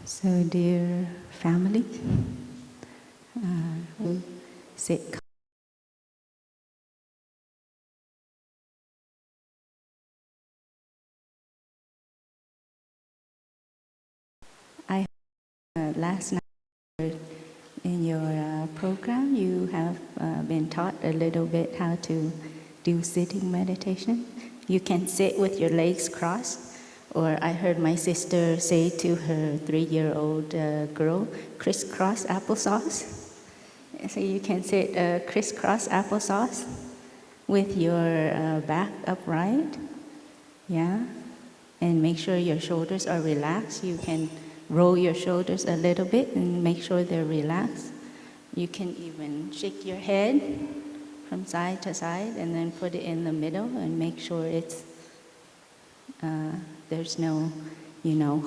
So, dear family, we sit. I last night in your program, you have been taught a little bit how to do sitting meditation. You can sit with your legs crossed, or I heard my sister say to her 3-year-old girl, crisscross applesauce. So you can sit crisscross applesauce with your back upright, yeah, and make sure your shoulders are relaxed. You can roll your shoulders a little bit and make sure they're relaxed. You can even shake your head from side to side and then put it in the middle and make sure it's there's no,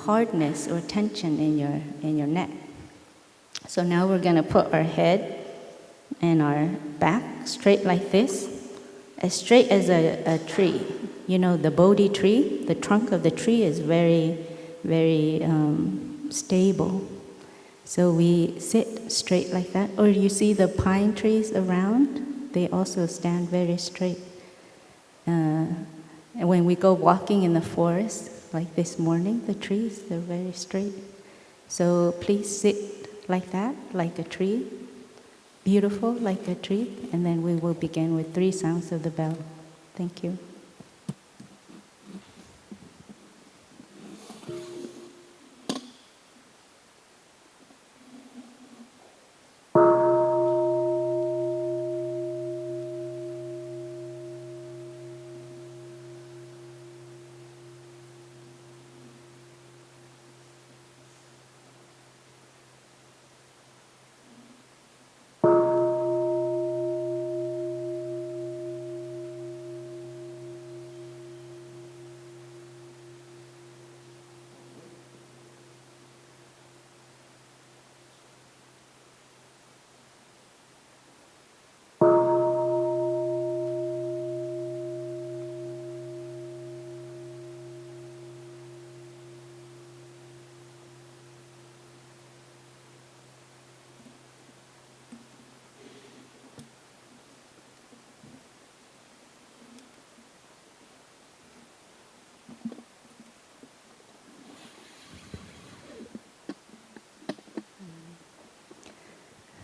hardness or tension in your neck. So now we're going to put our head and our back straight like this, as straight as a tree. You know, the Bodhi tree, the trunk of the tree is very, very stable. So we sit straight like that. Or you see the pine trees around, they also stand very straight. And when we go walking in the forest, like this morning, the trees, they're very straight. So please sit like that, like a tree, beautiful like a tree, and then we will begin with 3 sounds of the bell. Thank you.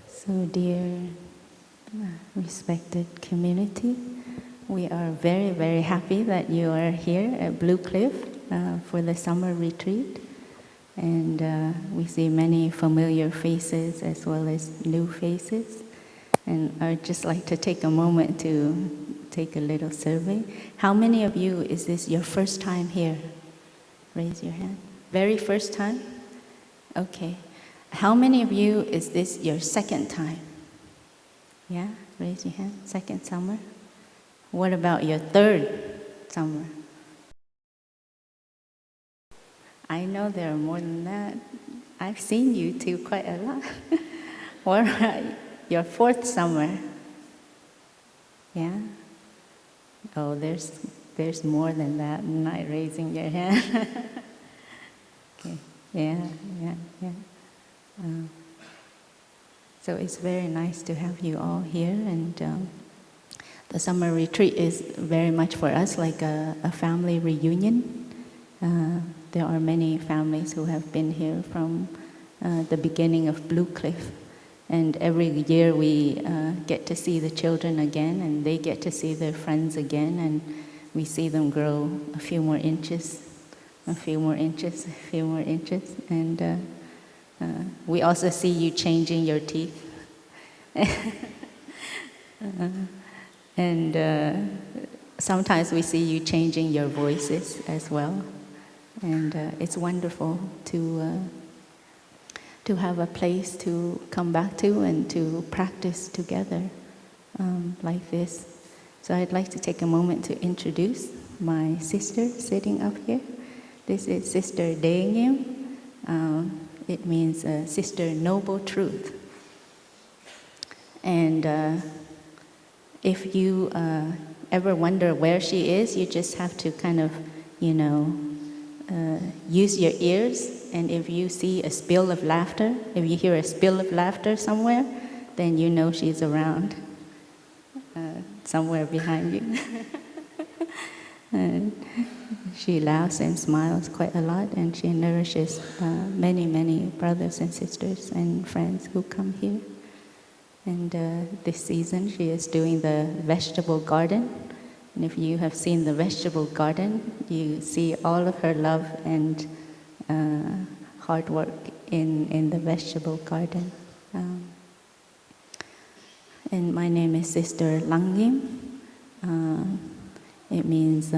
So dear respected community, we are very, very happy that you are here at Blue Cliff for the summer retreat. And we see many familiar faces as well as new faces. And I'd just like to take a moment to take a little survey. How many of you, is this your first time here? Raise your hand. Very first time? Okay. How many of you, is this your second time? Yeah, raise your hand. Second summer. What about your third summer? I know there are more than that. I've seen you two quite a lot. What about your fourth summer? Yeah? Oh, there's more than that. I'm not raising your hand. Okay. Yeah. So it's very nice to have you all here, and the summer retreat is very much for us like a family reunion. There are many families who have been here from the beginning of Blue Cliff, and every year we get to see the children again, and they get to see their friends again, and we see them grow a few more inches, a few more inches, a few more inches, and we also see you changing your teeth. And sometimes we see you changing your voices as well. And it's wonderful to have a place to come back to and to practice together like this. So I'd like to take a moment to introduce my sister sitting up here. This is Sister Dae-Ngim. It means Sister Noble Truth. And if you ever wonder where she is, you just have to kind of, use your ears, and if you see a spill of laughter, if you hear a spill of laughter somewhere, then you know she's around, somewhere behind you. And she laughs and smiles quite a lot, and she nourishes many, many brothers and sisters and friends who come here. And this season she is doing the vegetable garden. And if you have seen the vegetable garden, you see all of her love and hard work in the vegetable garden. And my name is Sister Langim. It means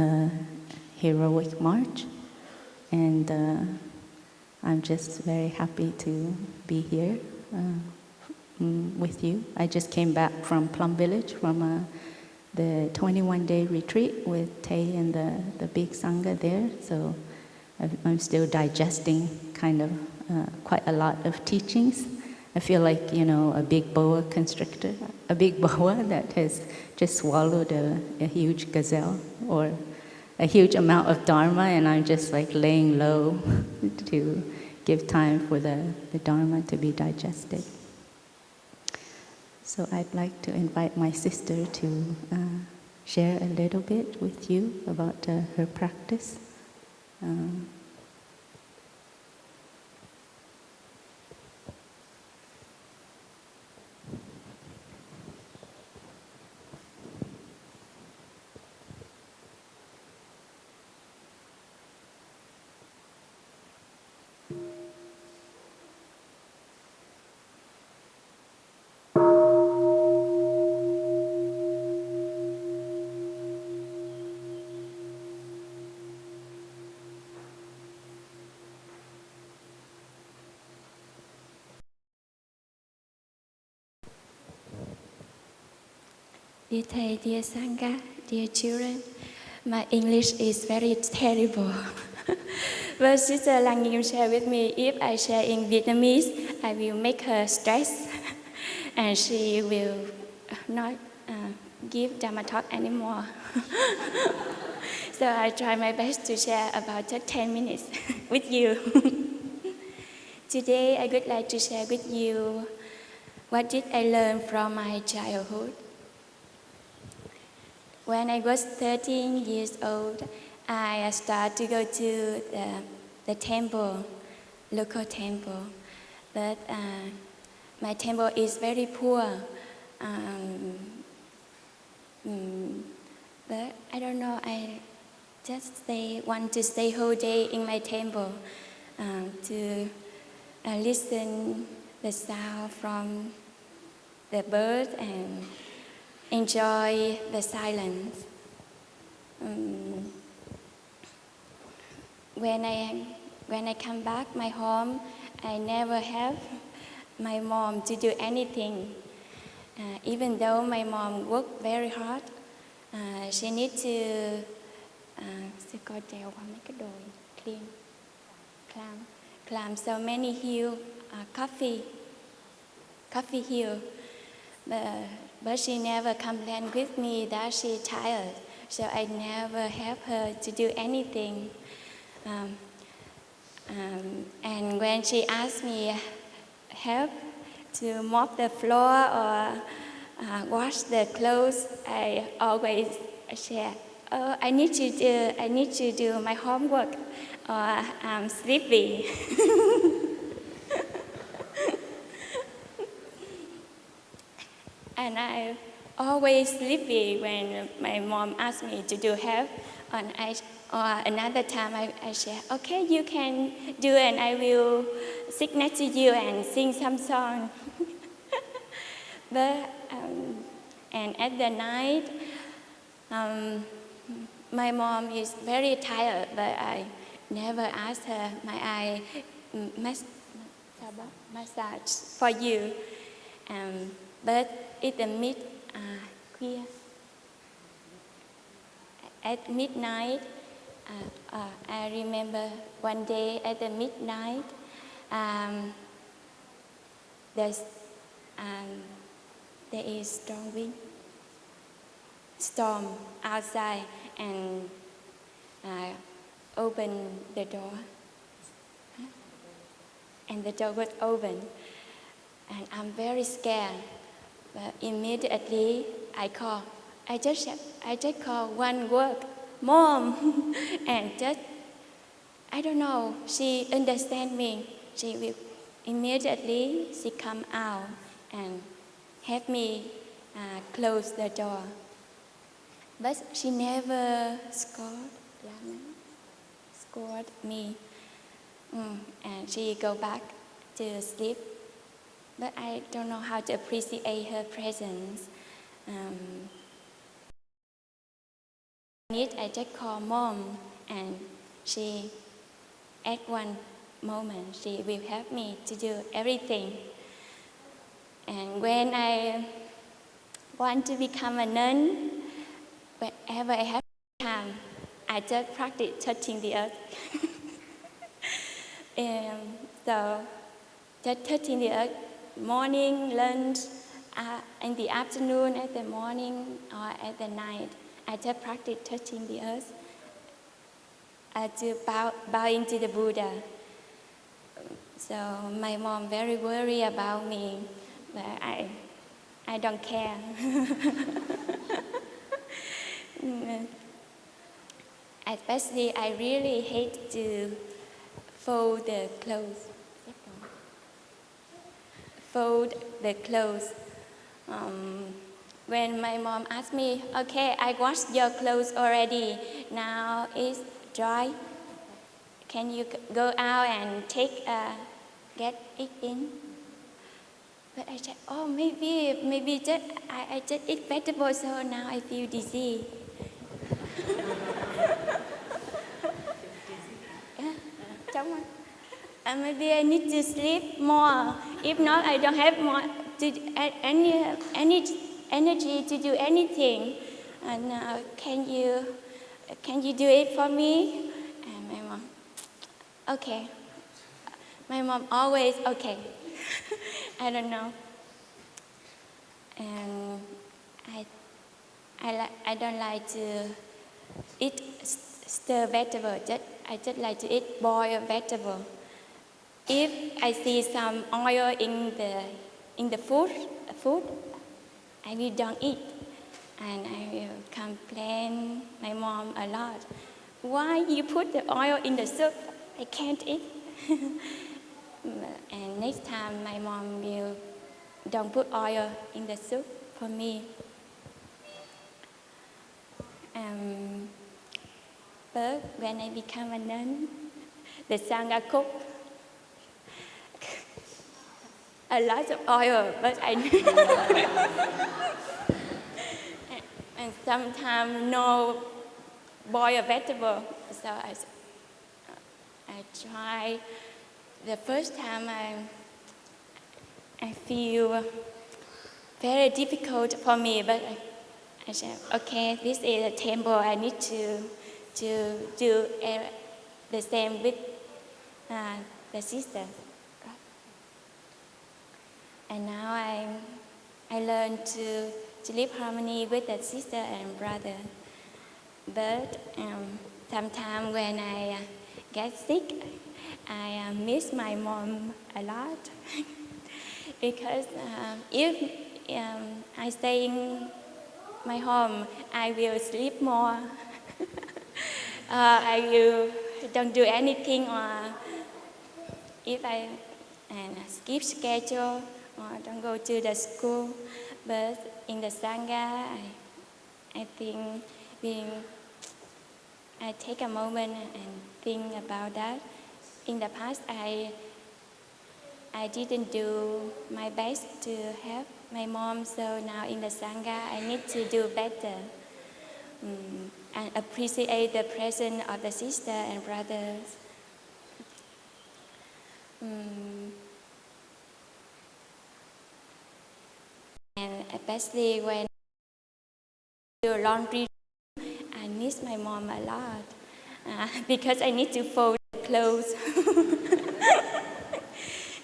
heroic march. And I'm just very happy to be here with you. I just came back from Plum Village from the 21-day retreat with Tay and the big Sangha there. So I'm still digesting kind of quite a lot of teachings. I feel like, a big boa constrictor, a big boa that has just swallowed a huge gazelle or a huge amount of Dharma, and I'm just like laying low to give time for the Dharma to be digested. So I'd like to invite my sister to share a little bit with you about her practice. Dear Thầy, dear Sangha, dear children, my English is very terrible. But Sister Langim shared with me, if I share in Vietnamese, I will make her stress, and she will not give Dharma talk anymore. So I try my best to share about just 10 minutes with you. Today, I would like to share with you what did I learn from my childhood. When I was 13 years old, I started to go to the temple, local temple. But my temple is very poor. But I don't know, I just want to stay whole day in my temple to listen the sound from the birds and enjoy the silence. When I come back my home, I never have my mom to do anything. Even though my mom worked very hard, she needs to climb so many hills, coffee hill. But she never complained with me that she's tired, so I never help her to do anything. And when she asked me help to mop the floor or wash the clothes, I always share, "Oh, I need to do my homework, or I'm sleepy." And I always sleepy when my mom asked me to do help. Or another time I share, "Okay, you can do it, and I will sit next to you and sing some song." But and at the night, my mom is very tired, but I never asked her, "May I massage for you?" But at midnight, I remember one day at the midnight, there is strong wind, storm outside, and opened the door. And the door was open. And I'm very scared. But immediately I call. I just call one word, Mom. And just, I don't know, she understand me. She will immediately, she come out and help me close the door. But she never scolded me. And she go back to sleep. But I don't know how to appreciate her presence. I just call Mom, and she, at one moment, she will help me to do everything. And when I want to become a nun, whenever I have time, I just practice touching the earth. And so, just touching the earth, morning, lunch, in the afternoon, at the morning, or at the night, I just practice touching the earth to bowing to the Buddha. So my mom very worried about me, but I don't care. Especially, I really hate to fold the clothes. When my mom asked me, okay, I washed your clothes already, now it's dry. Can you go out and get it in? But I said, oh, maybe just, I just eat vegetables, so now I feel dizzy. Maybe I need to sleep more. If not, I don't have more any energy to do anything. And can you do it for me? And my mom, okay. My mom always okay. I don't know. And I don't like to eat stir vegetable. I just like to eat boiled vegetable. If I see some oil in the food, I will don't eat, and I will complain my mom a lot. Why you put the oil in the soup? I can't eat. And next time my mom will don't put oil in the soup for me. But when I become a nun, the Sangha cook a lot of oil, but and sometimes no boiled vegetable. So I try. The first time I feel very difficult for me, but I said, okay, this is a temple. I need to do the same with the sister. And now I learn to live harmony with the sister and brother. But sometimes when I get sick, I miss my mom a lot. Because if I stay in my home, I will sleep more. I will don't do anything, or if I skip schedule, or don't go to the school. But in the Sangha, I think I take a moment and think about that. In the past, I didn't do my best to help my mom, so now in the Sangha, I need to do better and appreciate the presence of the sister and brothers. And especially when I do laundry, I miss my mom a lot because I need to fold clothes.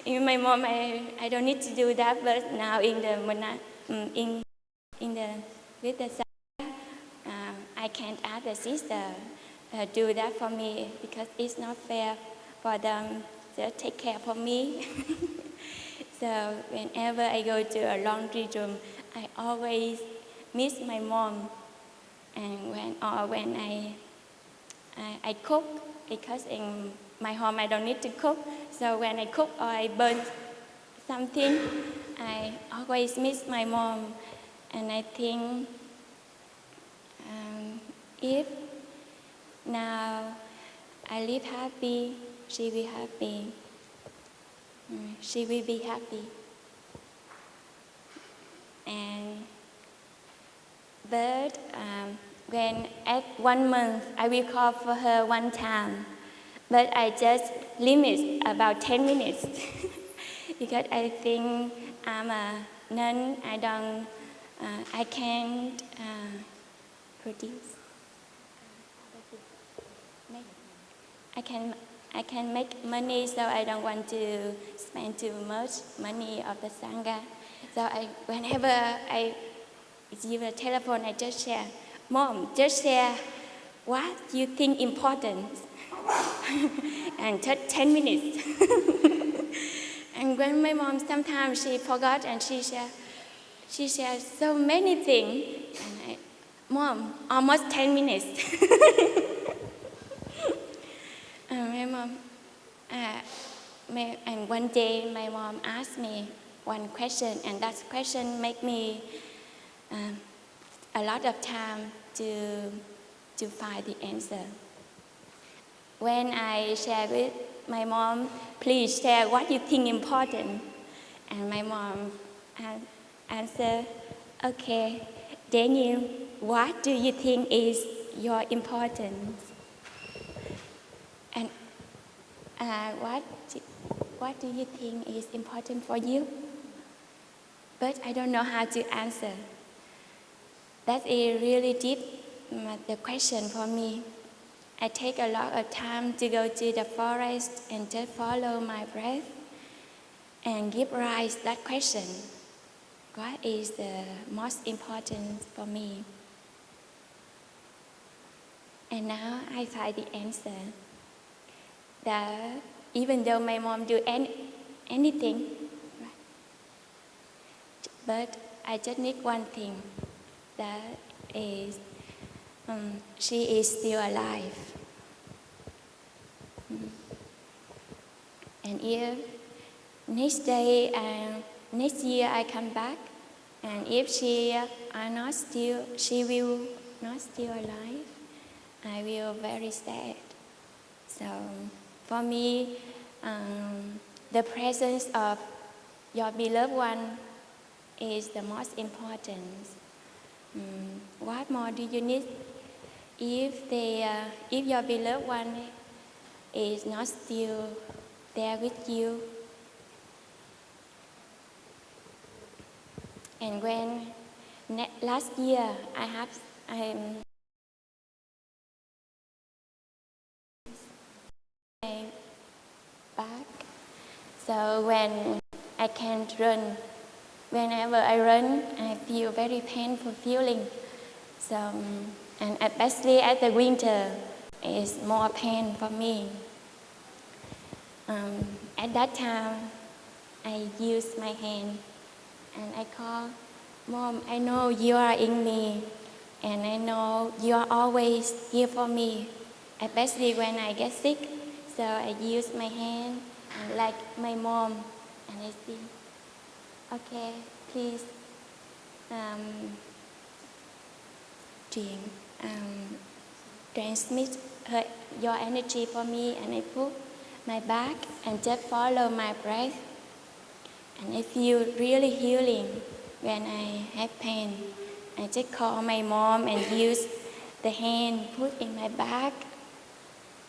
In my mom, I don't need to do that, but now in the with the Sangha, I can't ask the sister, do that for me because it's not fair for them to take care for me. So whenever I go to a laundry room, I always miss my mom. And when I cook, because in my home I don't need to cook. So when I cook or I burn something, I always miss my mom. And I think if now I live happy, she will happy. She will be happy. And but when at 1 month, I will call for her one time. But I just limit about 10 minutes because I think I'm a nun. I can't produce. I can make money, so I don't want to spend too much money of the sangha. So whenever I receive a telephone, I just share, Mom, just share what you think important, and 10 minutes. And when my mom sometimes she forgot and she shares so many things, and Mom, almost 10 minutes. My mom, and one day my mom asked me one question, and that question made me a lot of time to find the answer. When I share with my mom, please share what you think important, and my mom answered, okay, Daniel, what do you think is your importance? And what do you think is important for you? But I don't know how to answer. That is really deep, the question for me. I take a lot of time to go to the forest and just follow my breath and give rise that question. What is the most important for me? And now I find the answer. That even though my mom do anything, but I just need one thing. That is, she is still alive. And if next year I come back, and if she will not still alive, I will very sad. So for me, the presence of your beloved one is the most important. What more do you need? If your beloved one is not still there with you, and when last year I'm back, so when I can't run, whenever I run, I feel very painful feeling. So, and especially at the winter, it's more pain for me. At that time, I use my hand and I call, Mom, I know you are in me, and I know you are always here for me, especially when I get sick. So I use my hand and like my mom, and I say, okay, please transmit your energy for me, and I put my back and just follow my breath. And I feel really healing when I have pain. I just call my mom and use the hand put in my back,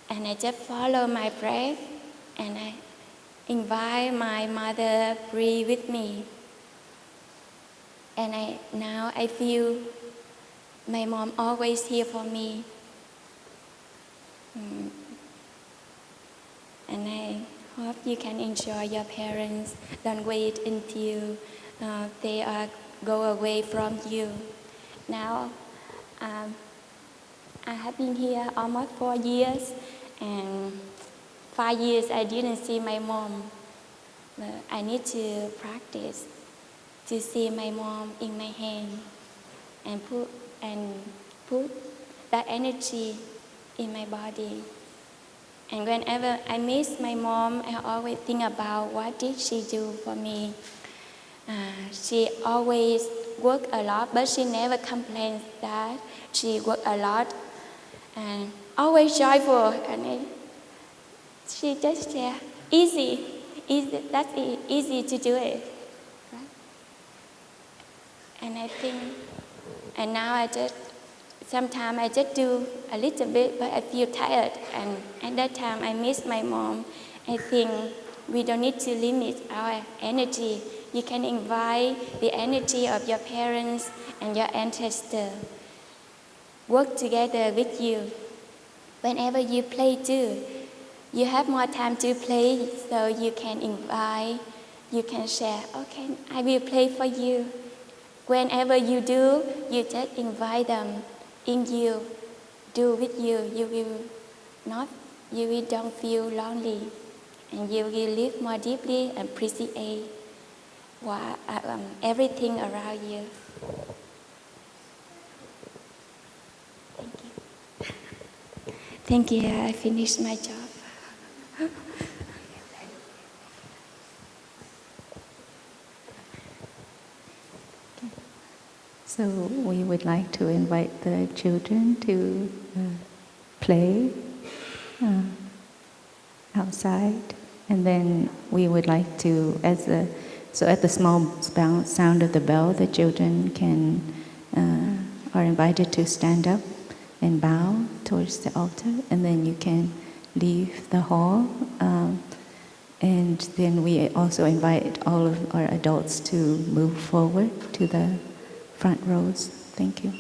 and I just follow my breath, and I invite my mother breathe with me. And now I feel my mom always here for me. And I hope you can enjoy your parents. Don't wait until they go away from you. Now I have been here almost 4 years, and 5 years I didn't see my mom. But I need to practice to see my mom in my hand and put that energy in my body. And whenever I miss my mom, I always think about what did she do for me. She always worked a lot, but she never complains that she worked a lot and always joyful. And she just easy. That's easy to do it. Right? And I think, and now sometimes I just do a little bit, but I feel tired. And at that time, I miss my mom. I think we don't need to limit our energy. You can invite the energy of your parents and your ancestors. Work together with you. Whenever you play too, you have more time to play, so you can invite, you can share, okay, I will play for you. Whenever you do, you just invite them in you, do with you. You will don't feel lonely, and you will live more deeply and appreciate everything around you. Thank you. Thank you. I finished my job. So we would like to invite the children to play outside, and then we would like to, at the small sound of the bell, the children are invited to stand up and bow towards the altar, and then you can leave the hall. And then we also invite all of our adults to move forward to the front rows. Thank you.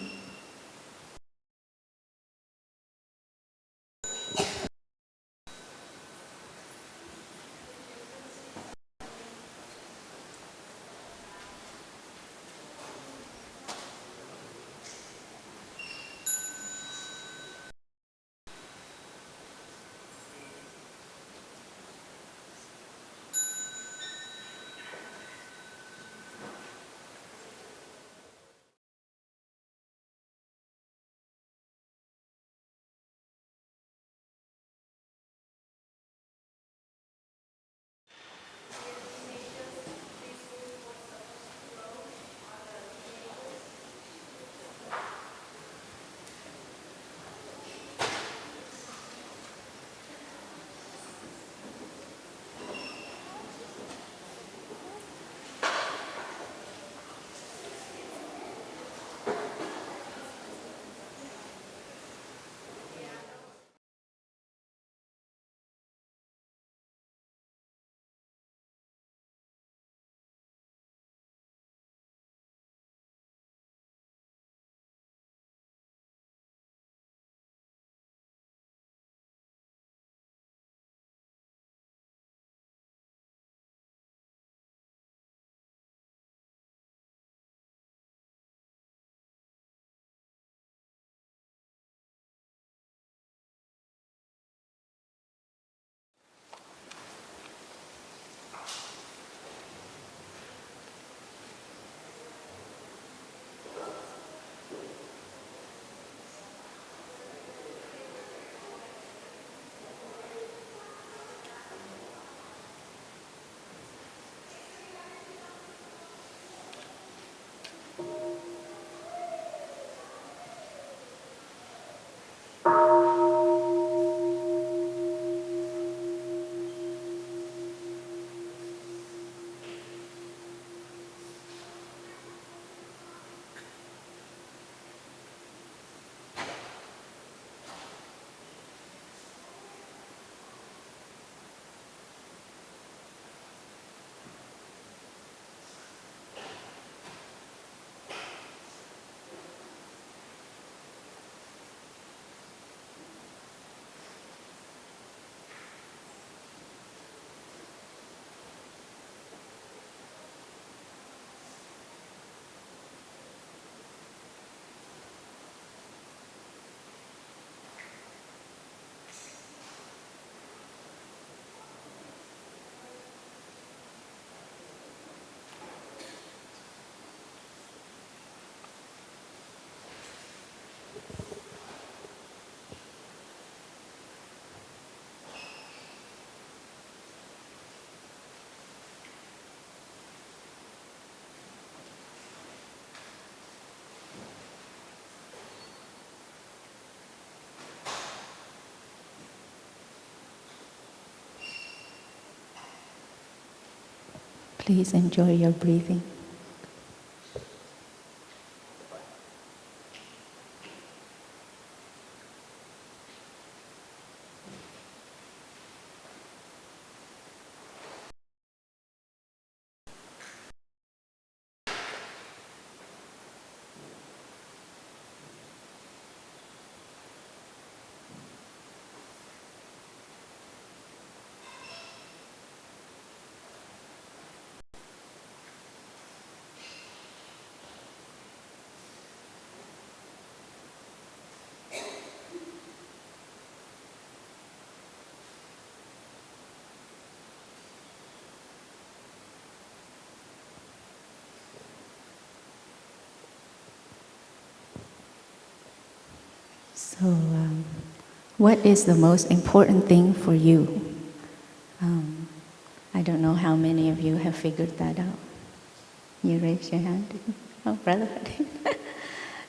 Please enjoy your breathing. So, what is the most important thing for you? I don't know how many of you have figured that out. You raise your hand. Oh, brother.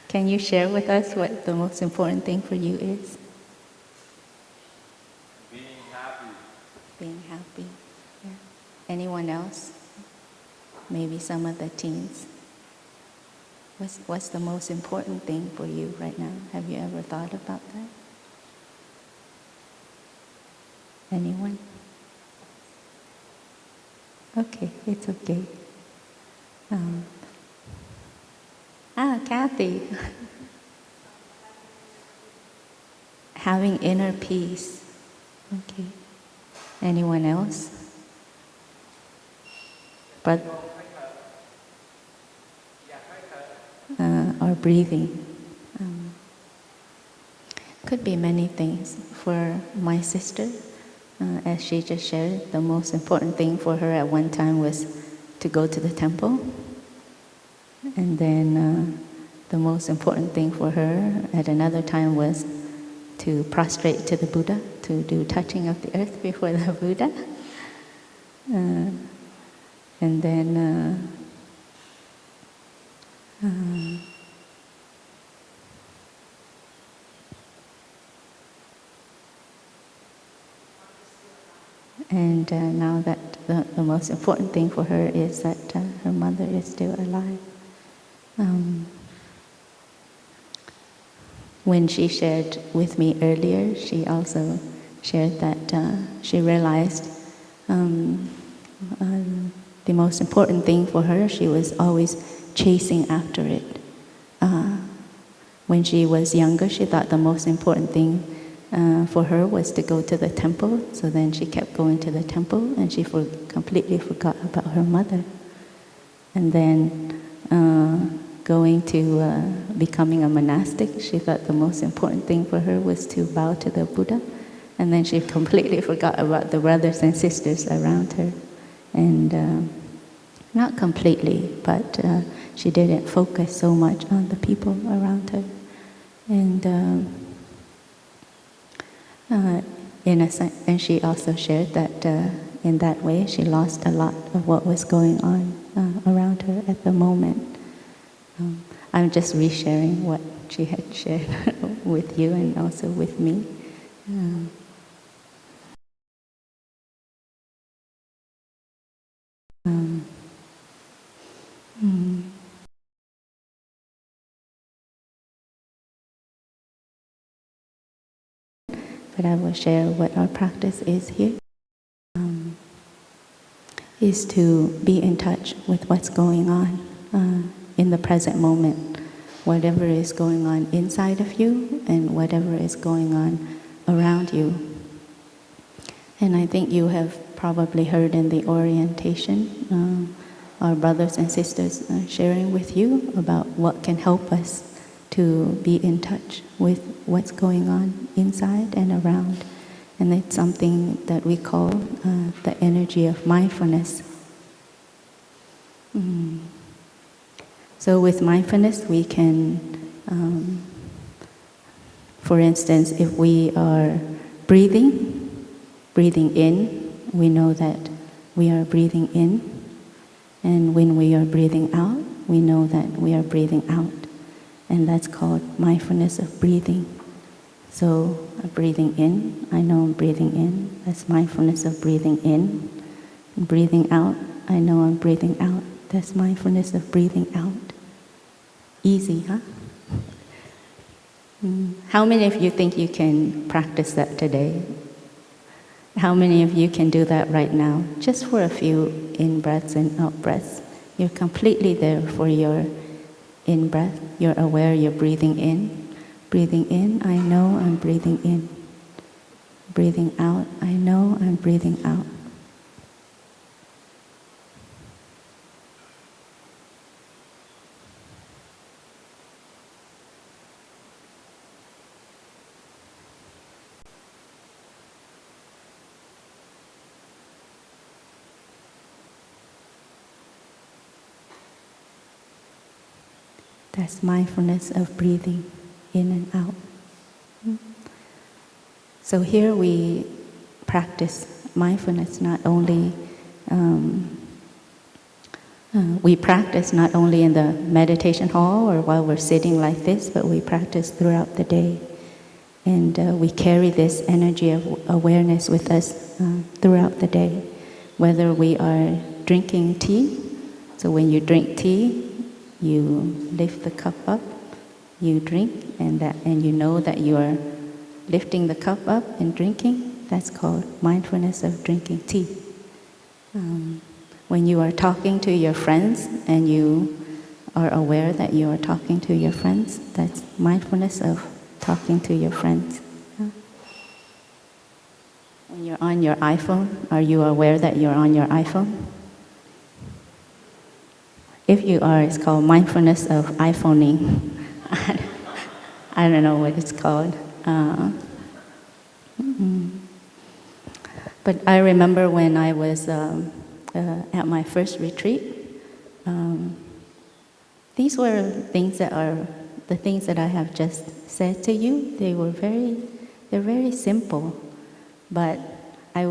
Can you share with us what the most important thing for you is? Being happy. Being happy. Yeah. Anyone else? Maybe some of the teens. What's the most important thing for you right now? Have you ever thought about that? Anyone? Okay, it's okay. Kathy. Having inner peace. Okay. Anyone else? But or breathing. Could be many things. For my sister, as she just shared, the most important thing for her at one time was to go to the temple. And then the most important thing for her at another time was to prostrate to the Buddha, to do touching of the earth before the Buddha. And then now that the most important thing for her is that her mother is still alive. When she shared with me earlier, she also shared that she realized the most important thing for her, she was always chasing after it. When she was younger, she thought the most important thing for her was to go to the temple, so then she kept going to the temple and she completely forgot about her mother. And then going to becoming a monastic, she thought the most important thing for her was to bow to the Buddha, and then she completely forgot about the brothers and sisters around her. And not completely, but she didn't focus so much on the people around her. And and she also shared that in that way she lost a lot of what was going on around her at the moment. I'm just resharing what she had shared with you and also with me. But I will share what our practice is here. Is to be in touch with what's going on in the present moment. Whatever is going on inside of you and whatever is going on around you. And I think you have probably heard in the orientation our brothers and sisters sharing with you about what can help us to be in touch with what's going on inside and around. And it's something that we call the energy of mindfulness. So with mindfulness, we can, for instance, if we are breathing in, we know that we are breathing in. And when we are breathing out, we know that we are breathing out. And that's called mindfulness of breathing. So breathing in, I know I'm breathing in. That's mindfulness of breathing in. And breathing out, I know I'm breathing out. That's mindfulness of breathing out. Easy, huh? How many of you think you can practice that today? How many of you can do that right now? Just for a few in-breaths and out-breaths. You're completely there for your in-breath. You're aware you're breathing in. Breathing in, I know I'm breathing in. Breathing out, I know I'm breathing out. That's mindfulness of breathing in and out. So here we practice mindfulness not only, we practice not only in the meditation hall or while we're sitting like this, but we practice throughout the day. And we carry this energy of awareness with us throughout the day, whether we are drinking tea. So when you drink tea, you lift the cup up, you drink, and you know that you are lifting the cup up and drinking. That's called mindfulness of drinking tea. When you are talking to your friends and you are aware that you are talking to your friends, that's mindfulness of talking to your friends. When you're on your iPhone, are you aware that you're on your iPhone? If you are, it's called mindfulness of iPhoning. I don't know what it's called. But I remember when I was at my first retreat, these were things that are the things that I have just said to you. They're very simple, but I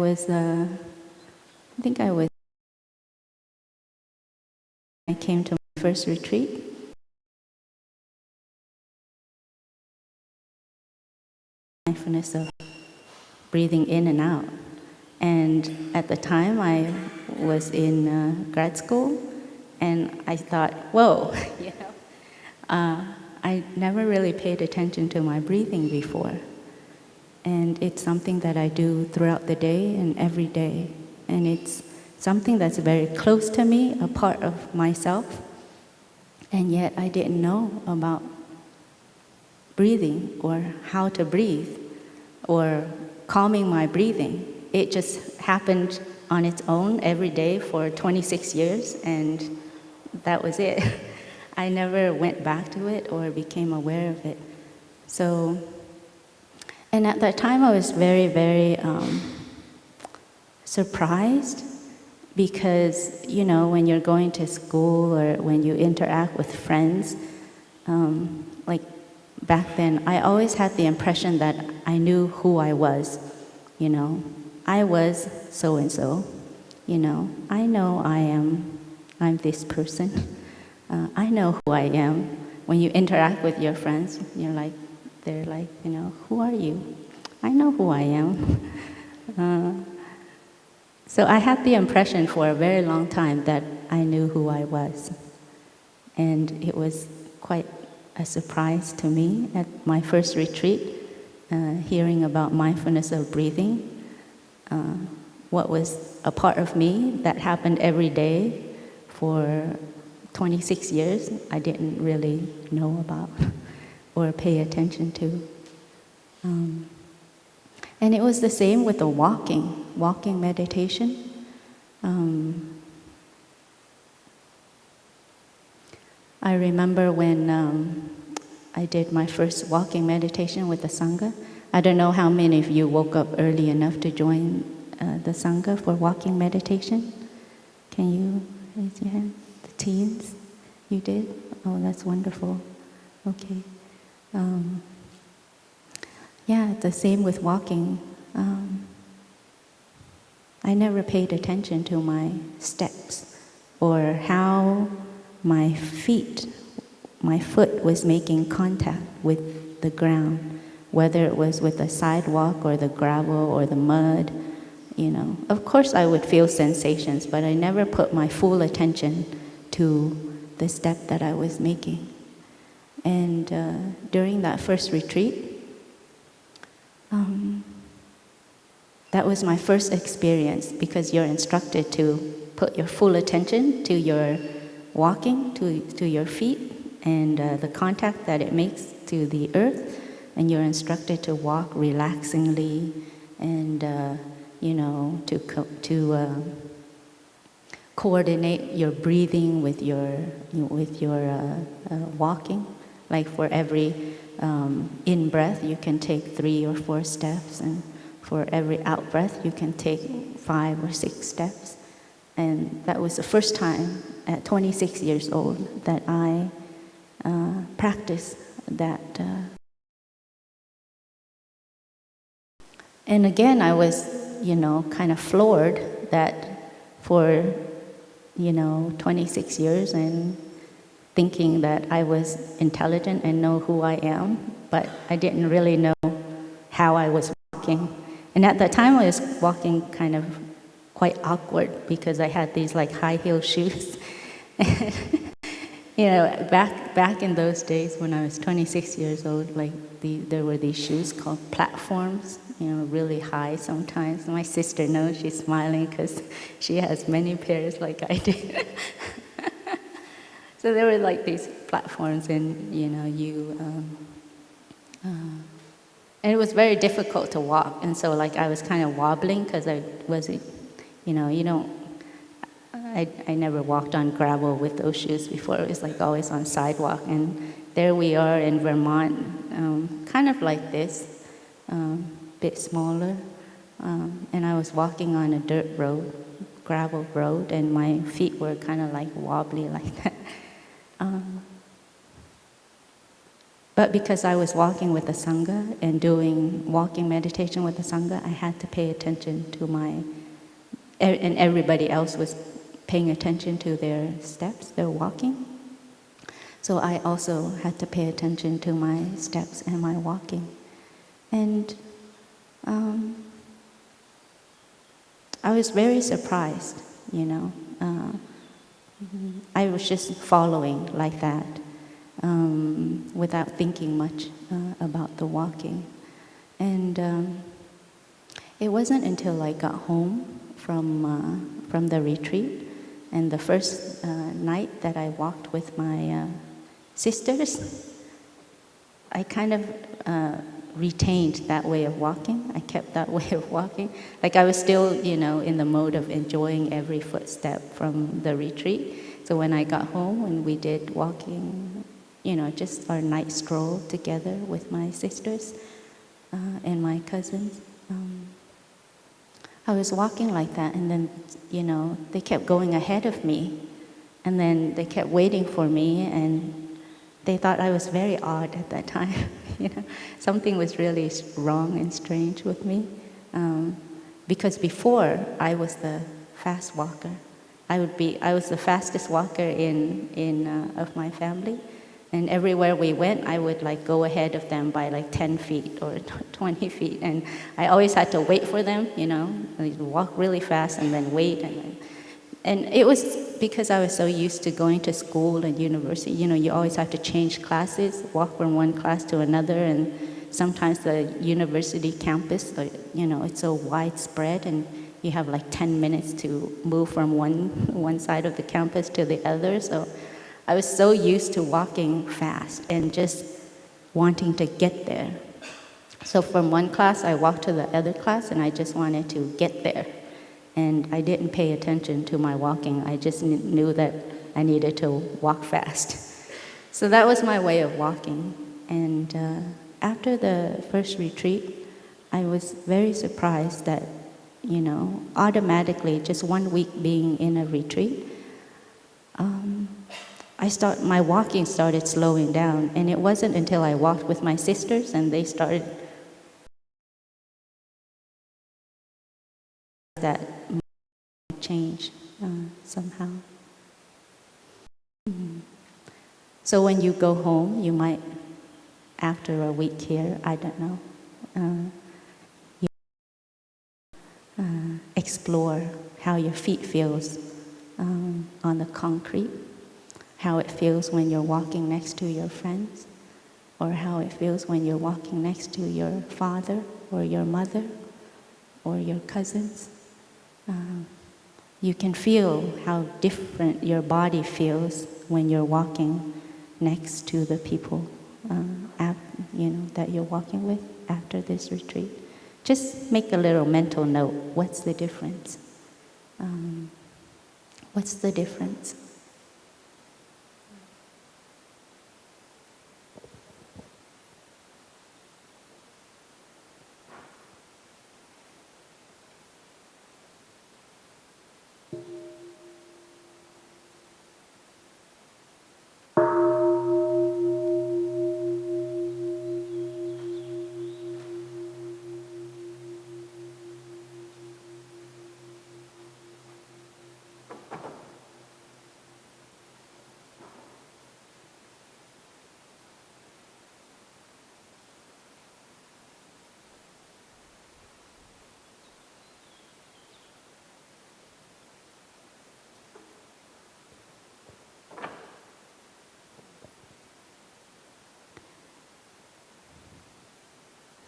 came to my first retreat. Mindfulness of breathing in and out. And at the time I was in grad school, and I thought, whoa, I never really paid attention to my breathing before. And it's something that I do throughout the day and every day. And it's something that's very close to me, a part of myself. And yet I didn't know about breathing or how to breathe or calming my breathing. It just happened on its own every day for 26 years, and that was it. I never went back to it or became aware of it. So, and at that time I was very, very surprised, because, when you're going to school or when you interact with friends, like back then, I always had the impression that I knew who I was, I was so-and-so, I know I'm this person. I know who I am. When you interact with your friends, they're like, who are you? I know who I am. So I had the impression for a very long time that I knew who I was. And it was quite a surprise to me at my first retreat, hearing about mindfulness of breathing. What was a part of me that happened every day for 26 years, I didn't really know about or pay attention to. And it was the same with the walking meditation. I remember when I did my first walking meditation with the Sangha. I don't know how many of you woke up early enough to join the Sangha for walking meditation. Can you raise your hand? The teens? You did? Oh, that's wonderful. Okay. Yeah, the same with walking. I never paid attention to my steps or how my foot was making contact with the ground, whether it was with the sidewalk or the gravel or the mud. you know, of course I would feel sensations, but I never put my full attention to the step that I was making. And during that first retreat, that was my first experience, because you're instructed to put your full attention to your walking, to your feet, and the contact that it makes to the earth. And you're instructed to walk relaxingly, and you know, to coordinate your breathing with your walking. Like for every in breath, you can take 3 or 4 steps, and for every out breath, you can take 5 or 6 steps. And that was the first time at 26 years old that I practiced that. And again, I was, you know, kind of floored that for, you know, 26 years and thinking that I was intelligent and know who I am, but I didn't really know how I was walking. And at that time, I was walking kind of quite awkward, because I had these like high heel shoes. You know, back in those days when I was 26 years old, like there were these shoes called platforms, you know, really high sometimes. My sister knows, she's smiling because she has many pairs like I did. So there were like these platforms, and you know, and it was very difficult to walk. And so like I was kind of wobbling because I wasn't, you know, I never walked on gravel with those shoes before. It was like always on sidewalk. And there we are in Vermont, kind of like this, bit smaller. And I was walking on a dirt road, gravel road, and my feet were kind of like wobbly like that. But because I was walking with the Sangha and doing walking meditation with the Sangha, I had to pay attention to and everybody else was paying attention to their steps, their walking. So I also had to pay attention to my steps and my walking. And I was very surprised, you know. I was just following like that, without thinking much about the walking. And it wasn't until I got home from the retreat, and the first night that I walked with my sisters, I kind of retained that way of walking. I kept that way of walking. Like I was still, you know, in the mode of enjoying every footstep from the retreat. So when I got home and we did walking, you know, just our night stroll together with my sisters and my cousins, I was walking like that, and then, you know, they kept going ahead of me, and then they kept waiting for me, and they thought I was very odd at that time. You know, something was really wrong and strange with me, because before I was the fast walker. I was the fastest walker of my family, and everywhere we went, I would like go ahead of them by like 10 feet or 20 feet, and I always had to wait for them. You know, I'd walk really fast and then wait, and it was because I was so used to going to school and university. You know, you always have to change classes, walk from one class to another, and sometimes the university campus, you know, it's so widespread, and you have like 10 minutes to move from one side of the campus to the other. So I was so used to walking fast and just wanting to get there. So from one class, I walked to the other class, and I just wanted to get there. And I didn't pay attention to my walking. I just knew that I needed to walk fast. So that was my way of walking. And after the first retreat, I was very surprised that, you know, automatically, just 1 week being in a retreat, my walking started slowing down. And it wasn't until I walked with my sisters and they started that change somehow. So when you go home, you might, after a week here, I don't know, explore how your feet feels on the concrete, how it feels when you're walking next to your friends, or how it feels when you're walking next to your father or your mother or your cousins. You can feel how different your body feels when you're walking next to the people that you're walking with after this retreat. Just make a little mental note. What's the difference? What's the difference?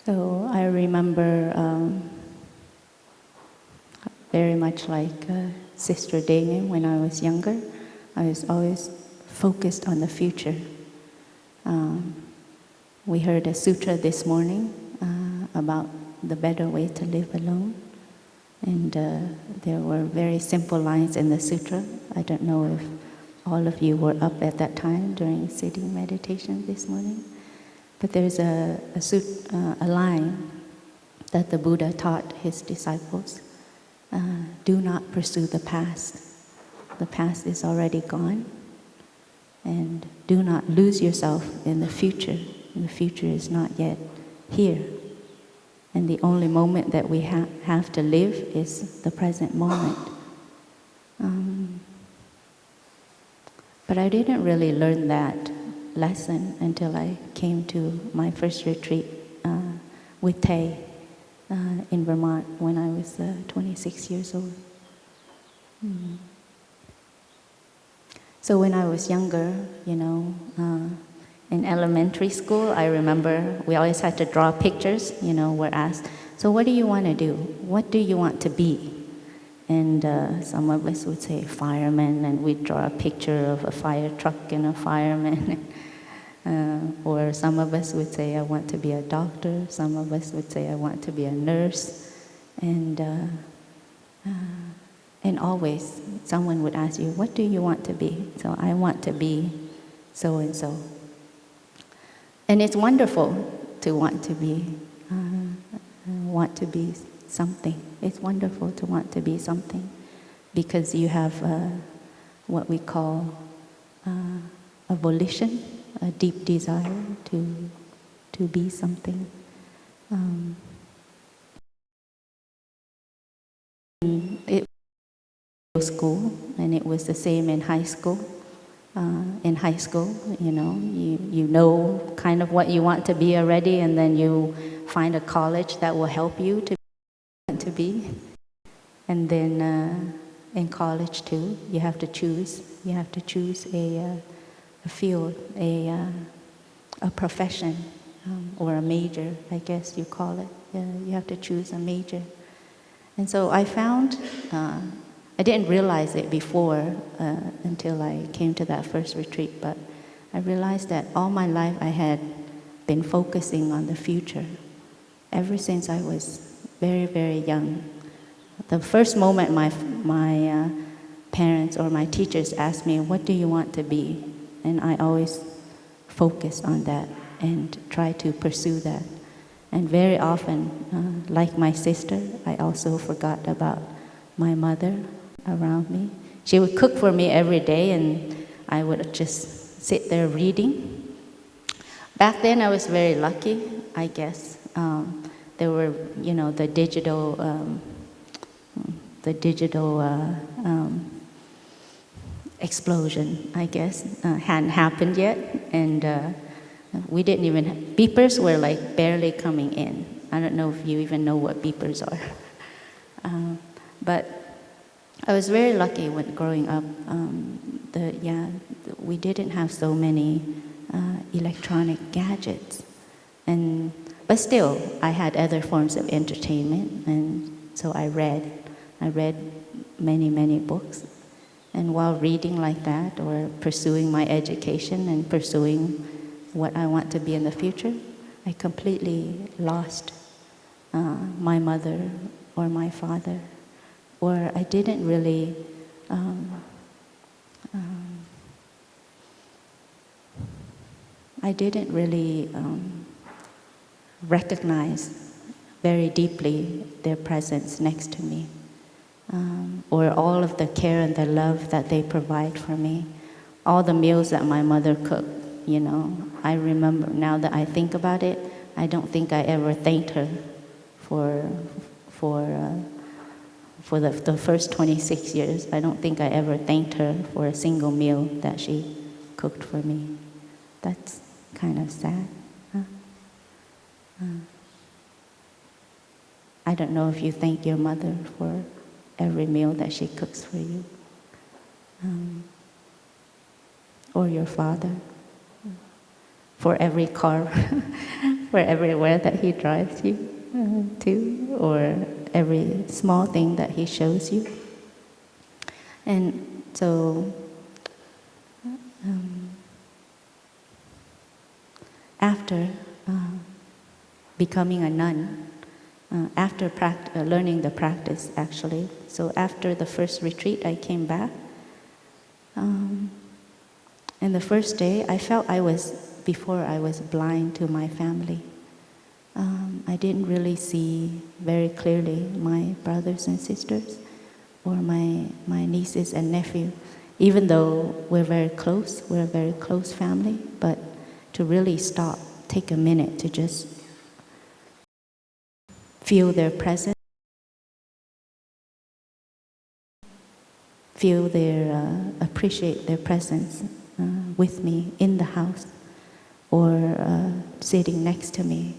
So I remember very much like Sister Dane when I was younger, I was always focused on the future. We heard a sutra this morning about the better way to live alone. And there were very simple lines in the sutra. I don't know if all of you were up at that time during sitting meditation this morning. But there's a line that the Buddha taught his disciples. Do not pursue the past. The past is already gone. And do not lose yourself in the future. The future is not yet here. And the only moment that we have to live is the present moment. But I didn't really learn that lesson until I came to my first retreat with Tay in Vermont when I was 26 years old. So when I was younger, in elementary school, I remember we always had to draw pictures. We're asked, so what do you want to do? What do you want to be? And some of us would say fireman, and we'd draw a picture of a fire truck and a fireman. Or some of us would say, I want to be a doctor. Some of us would say, I want to be a nurse. And always someone would ask you, what do you want to be? So I want to be so-and-so. And it's wonderful to want to be something. It's wonderful to want to be something because you have what we call a volition, a deep desire to be something. It was school, and it was the same in high school. In high school, you know kind of what you want to be already, and then you find a college that will help you to be. And then in college too, you have to choose. You have to choose a field, a profession, or a major, I guess you call it. You have to choose a major. And so I found, I didn't realize it before until I came to that first retreat, but I realized that all my life I had been focusing on the future ever since I was very, very young. The first moment my parents or my teachers asked me, what do you want to be? And I always focused on that and try to pursue that. And very often, like my sister, I also forgot about my mother around me. She would cook for me every day, and I would just sit there reading. Back then, I was very lucky, I guess. There were, the digital explosion, I guess, hadn't happened yet, and we didn't even, beepers were like barely coming in. I don't know if you even know what beepers are. But I was very lucky when growing up. We didn't have so many electronic gadgets, but still, I had other forms of entertainment, and so I read. I read many books, and while reading like that, or pursuing my education and pursuing what I want to be in the future, I completely lost my mother or my father, or I didn't really recognize very deeply their presence next to me, or all of the care and the love that they provide for me. All the meals that my mother cooked, I remember, now that I think about it, I don't think I ever thanked her for the first 26 years. I don't think I ever thanked her for a single meal that she cooked for me. That's kind of sad. Huh? I don't know if you thank your mother for every meal that she cooks for you, or your father for every car, for everywhere that he drives you to, or every small thing that he shows you. And so after becoming a nun, after learning the practice, actually, so after the first retreat, I came back. And the first day, I felt before I was blind to my family. I didn't really see very clearly my brothers and sisters, or my nieces and nephew, even though we're a very close family, but to really stop, take a minute to just feel their presence, appreciate their presence with me in the house, or sitting next to me.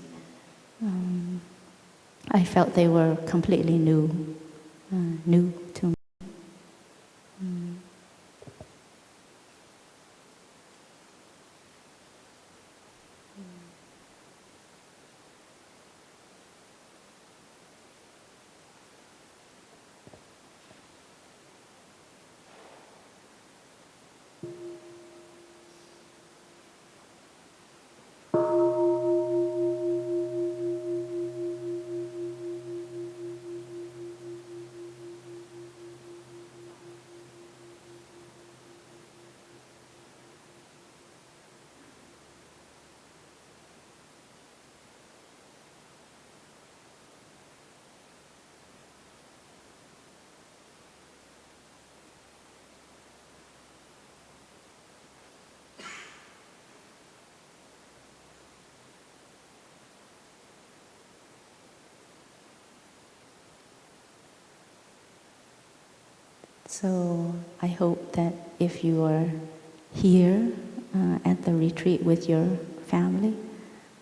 I felt they were completely new to me. So I hope that if you are here at the retreat with your family,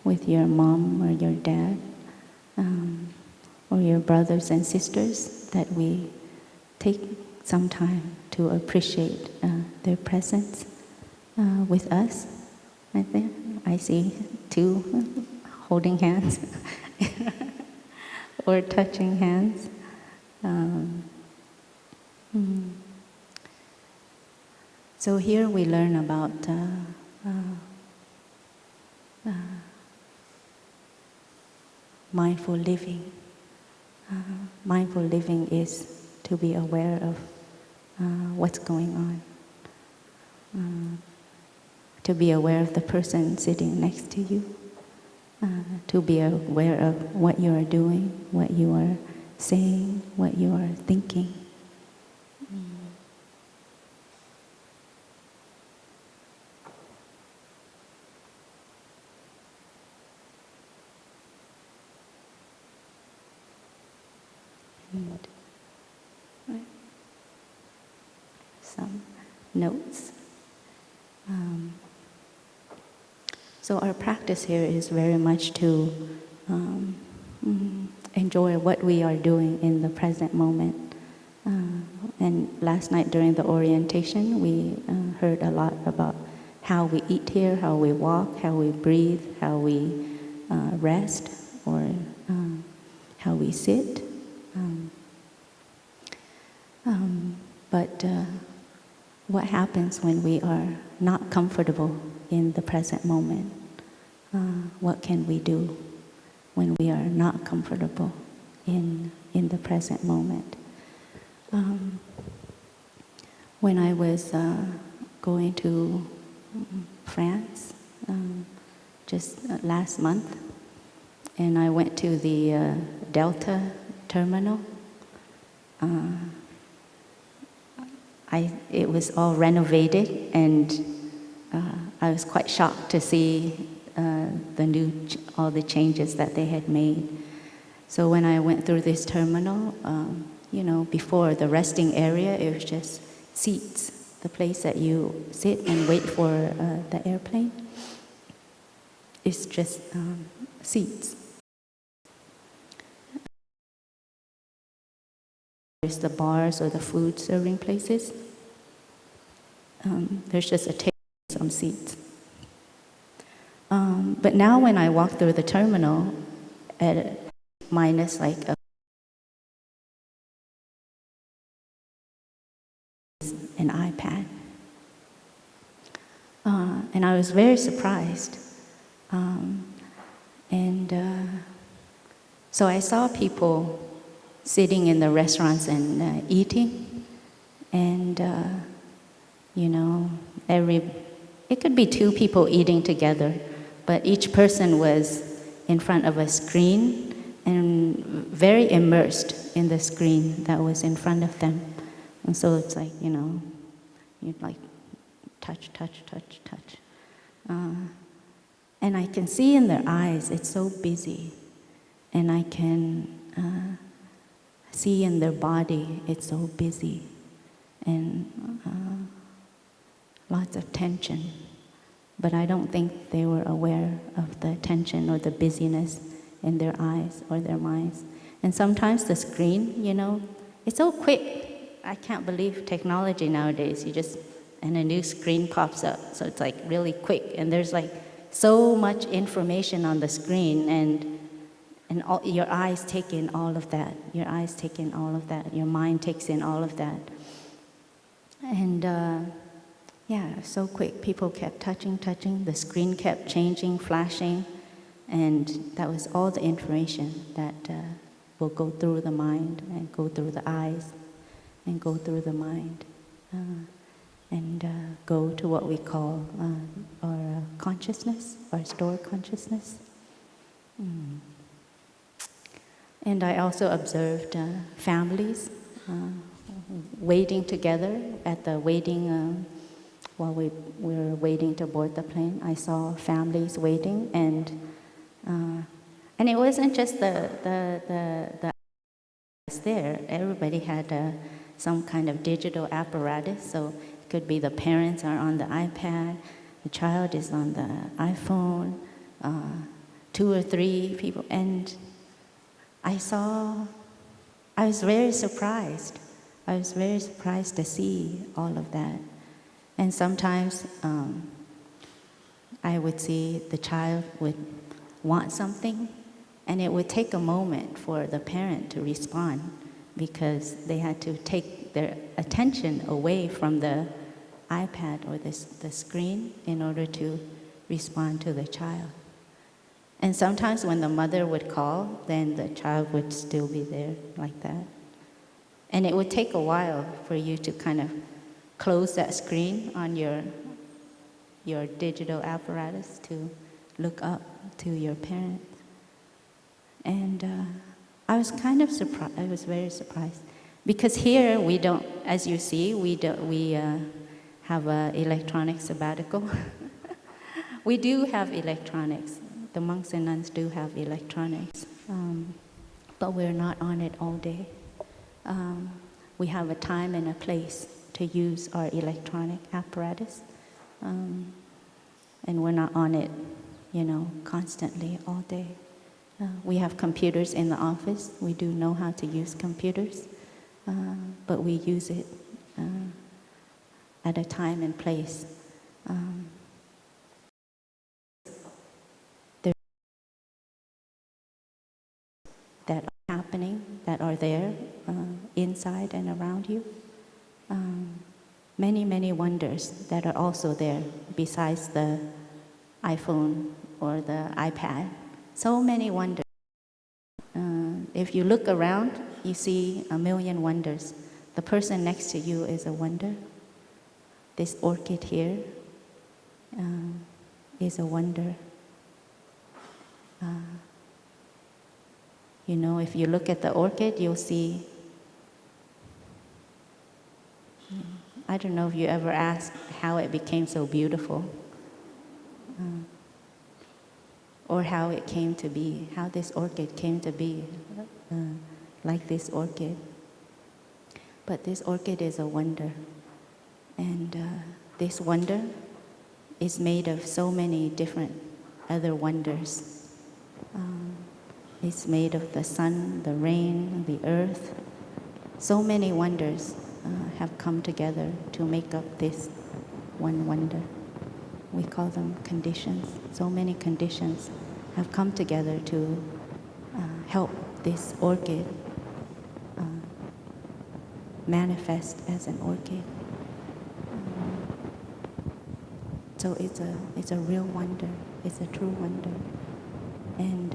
with your mom or your dad, or your brothers and sisters, that we take some time to appreciate their presence with us. I think I see two holding hands or touching hands. So here we learn about mindful living. Mindful living is to be aware of what's going on, to be aware of the person sitting next to you, to be aware of what you are doing, what you are saying, what you are thinking. And some notes. So our practice here is very much to enjoy what we are doing in the present moment. And last night during the orientation, we heard a lot about how we eat here, how we walk, how we breathe, how we rest, or how we sit. But what happens when we are not comfortable in the present moment? What can we do when we are not comfortable in the present moment? When I was going to France just last month, and I went to the Delta terminal, it was all renovated, and I was quite shocked to see all the changes that they had made. So when I went through this terminal, before the resting area, it was just seats, the place that you sit and wait for the airplane. It's just seats. There's the bars or the food serving places. There's just a table and some seats. But now when I walk through the terminal, at minus like an iPad. And I was very surprised. So I saw people sitting in the restaurants and eating, and it could be two people eating together, but each person was in front of a screen and very immersed in the screen that was in front of them. And so it's like, you'd like touch. And I can see in their eyes, it's so busy. And I can see in their body, it's so busy. And lots of tension. But I don't think they were aware of the tension or the busyness in their eyes or their minds. And sometimes the screen, it's so quick. I can't believe technology nowadays. And a new screen pops up. So it's like really quick. And there's like so much information on the screen, and your eyes take in all of that. Your eyes take in all of that. Your mind takes in all of that. And so quick. People kept touching. The screen kept changing, flashing. And that was all the information that will go through the mind and go through the eyes and go through the mind and go to what we call our consciousness, our stored consciousness. And I also observed families waiting together at the waiting, while we were waiting to board the plane. I saw families waiting, and it wasn't just the there. Everybody had some kind of digital apparatus, so it could be the parents are on the iPad, the child is on the iPhone, 2 or 3 people, and I was very surprised. I was very surprised to see all of that. And sometimes I would see the child would want something, and it would take a moment for the parent to respond, because they had to take their attention away from the iPad or the screen in order to respond to the child. And sometimes when the mother would call, then the child would still be there like that. And it would take a while for you to kind of close that screen on your digital apparatus to look up to your parents. And I was kind of surprised. I was very surprised, because here we don't, as you see, we have an electronic sabbatical. We do have electronics. The monks and nuns do have electronics, but we're not on it all day. We have a time and a place to use our electronic apparatus, and we're not on it, constantly all day. We have computers in the office. We do know how to use computers. but we use it at a time and place. That are happening, that are there inside and around you. Many, many wonders that are also there besides the iPhone or the iPad. So many wonders. If you look around, you see a million wonders. The person next to you is a wonder. This orchid here is a wonder. You know, if you look at the orchid, you'll see, I don't know if you ever asked how it became so beautiful, or how it came to be, how this orchid came to be like this orchid. But this orchid is a wonder, and this wonder is made of so many different other wonders. It's made of the sun, the rain, the earth. So many wonders have come together to make up this one wonder. We call them conditions. So many conditions have come together to help this orchid manifest as an orchid. So it's a real wonder. It's a true wonder. And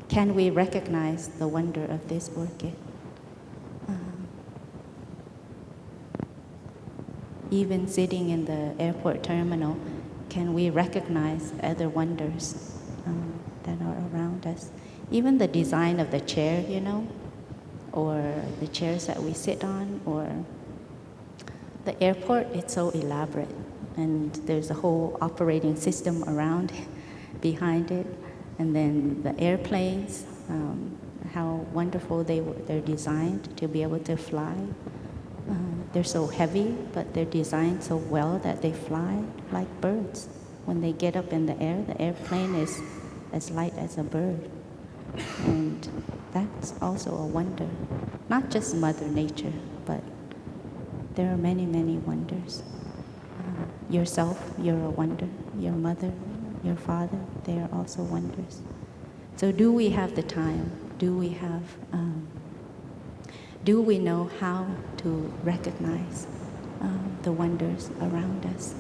can we recognize the wonder of this orchid? Even sitting in the airport terminal, can we recognize other wonders that are around us? Even the design of the chair, you know, or the chairs that we sit on, or the airport, it's so elaborate. And there's a whole operating system around behind it. And then the airplanes, how wonderful they're designed to be able to fly. They're so heavy, but they're designed so well that they fly like birds. When they get up in the airplane is as light as a bird. And that's also a wonder. Not just Mother Nature, but there are many, many wonders. Yourself, you're a wonder. Your mother, your father, they are also wonders. So do we have the time? Do we know how to recognize the wonders around us?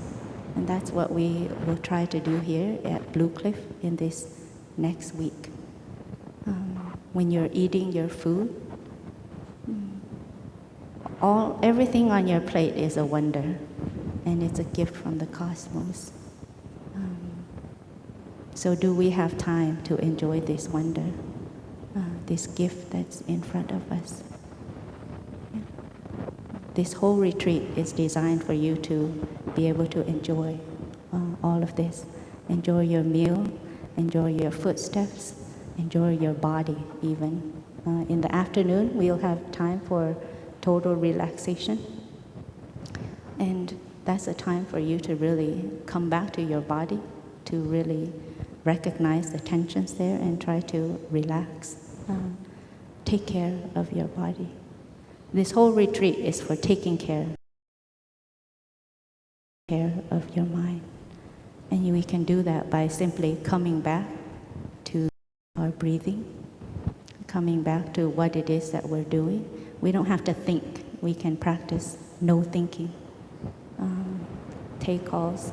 And that's what we will try to do here at Blue Cliff in this next week. When you're eating your food, everything on your plate is a wonder, and it's a gift from the cosmos. So do we have time to enjoy this wonder, this gift that's in front of us? Yeah. This whole retreat is designed for you to be able to enjoy all of this. Enjoy your meal, enjoy your footsteps, enjoy your body even. In the afternoon, we'll have time for total relaxation. And that's a time for you to really come back to your body, to really recognize the tensions there and try to relax. Take care of your body. This whole retreat is for taking care of your mind. And we can do that by simply coming back to our breathing, coming back to what it is that we're doing. We don't have to think. We can practice no thinking. Take calls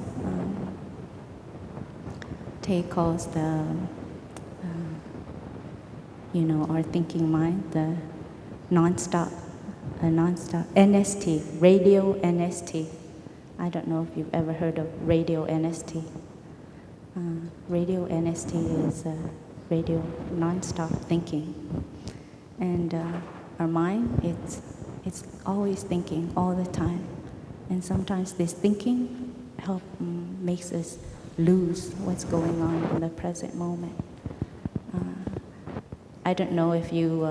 our thinking mind, the non-stop NST, radio NST. I don't know if you've ever heard of radio NST. Radio NST is radio non-stop thinking. And our mind, it's always thinking all the time. And sometimes this thinking makes us lose what's going on in the present moment. I don't know if you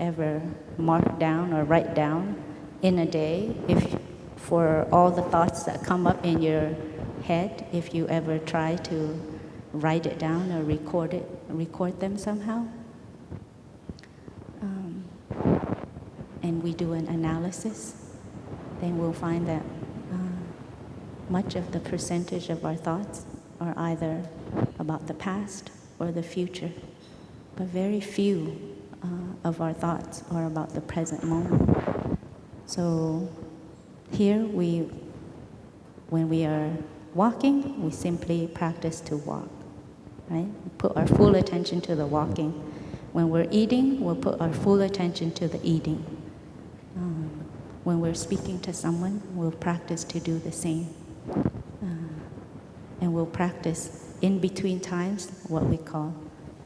ever mark down or write down in a day, if for all the thoughts that come up in your head, if you ever try to write it down or record them somehow. and we do an analysis, then we'll find that much of the percentage of our thoughts are either about the past or the future, but very few of our thoughts are about the present moment. So here when we are walking, we simply practice to walk, right? Put our full attention to the walking. When we're eating, we'll put our full attention to the eating. When we're speaking to someone, we'll practice to do the same. And we'll practice in between times what we call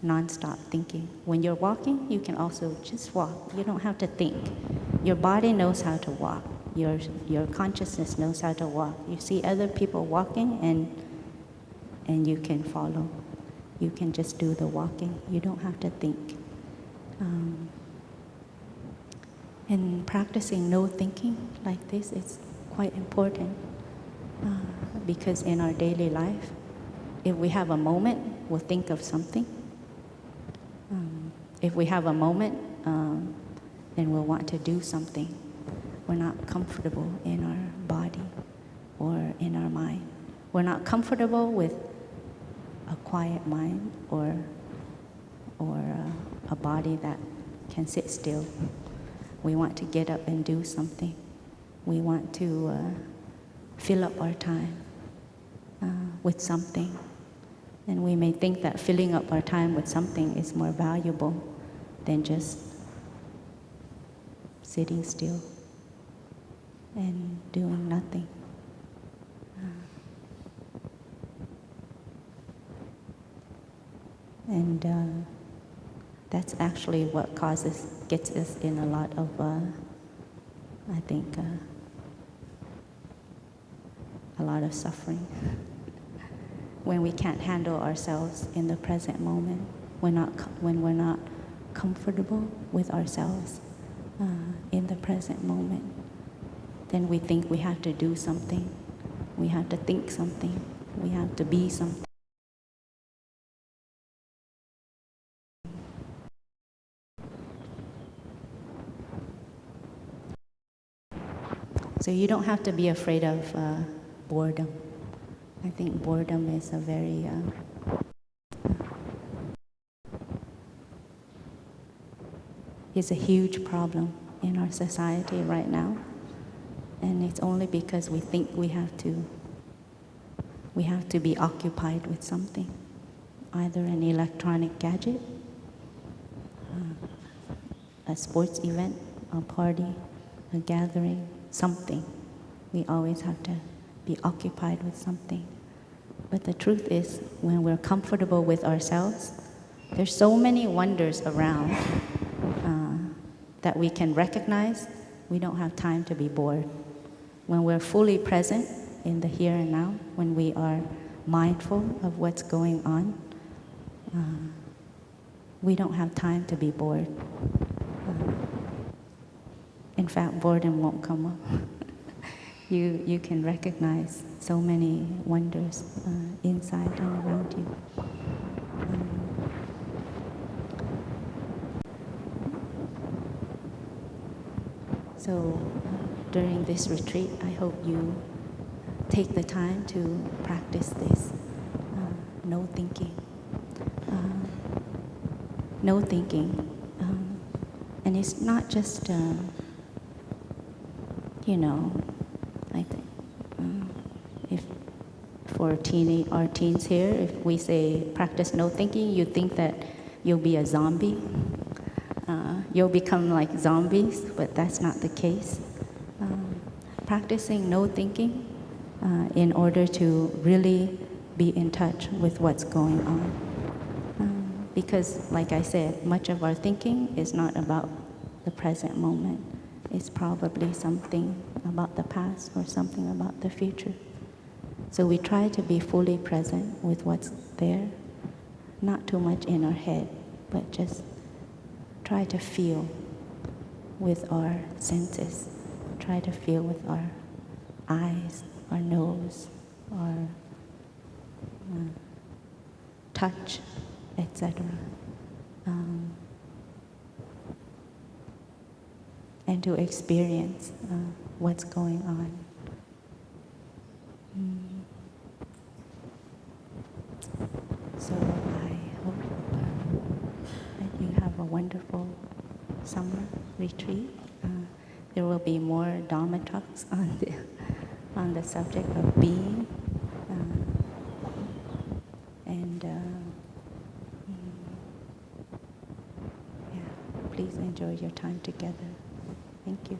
non-stop thinking. When you're walking, you can also just walk. You don't have to think. Your body knows how to walk. Your consciousness knows how to walk. You see other people walking and you can follow. You can just do the walking. You don't have to think. And practicing no thinking like this is quite important because in our daily life, if we have a moment, we'll think of something. If we have a moment, then we'll want to do something. We're not comfortable in our body or in our mind. We're not comfortable with a quiet mind or a body that can sit still. We want to get up and do something. We want to fill up our time with something. And we may think that filling up our time with something is more valuable than just sitting still and doing nothing. And that's actually what gets us in a lot of, I think, a lot of suffering. When we can't handle ourselves in the present moment, when we're not comfortable with ourselves in the present moment, then we think we have to do something, we have to think something, we have to be something. So you don't have to be afraid of boredom. I think boredom is is a huge problem in our society right now. And it's only because we think we have to be occupied with something, either an electronic gadget, a sports event, a party, a gathering, something. We always have to be occupied with something. But the truth is, when we're comfortable with ourselves, there's so many wonders around that we can recognize. We don't have time to be bored. When we're fully present in the here and now, when we are mindful of what's going on, we don't have time to be bored. In fact, boredom won't come up. You can recognize so many wonders inside and around you. So during this retreat, I hope you take the time to practice this. No thinking. No thinking. And it's not just, like if for our teens here, if we say practice no thinking, you think that you'll be a zombie. You'll become like zombies, but that's not the case. Practicing no thinking in order to really be in touch with what's going on. Because, like I said, much of our thinking is not about the present moment. It's probably something about the past or something about the future. So we try to be fully present with what's there, not too much in our head, but just try to feel with our senses. Try to feel with our eyes, our nose, our touch, etc. and to experience what's going on. So I hope that you have a wonderful summer retreat. There will be more Dharma talks on the subject of being, and yeah, please enjoy your time together. Thank you.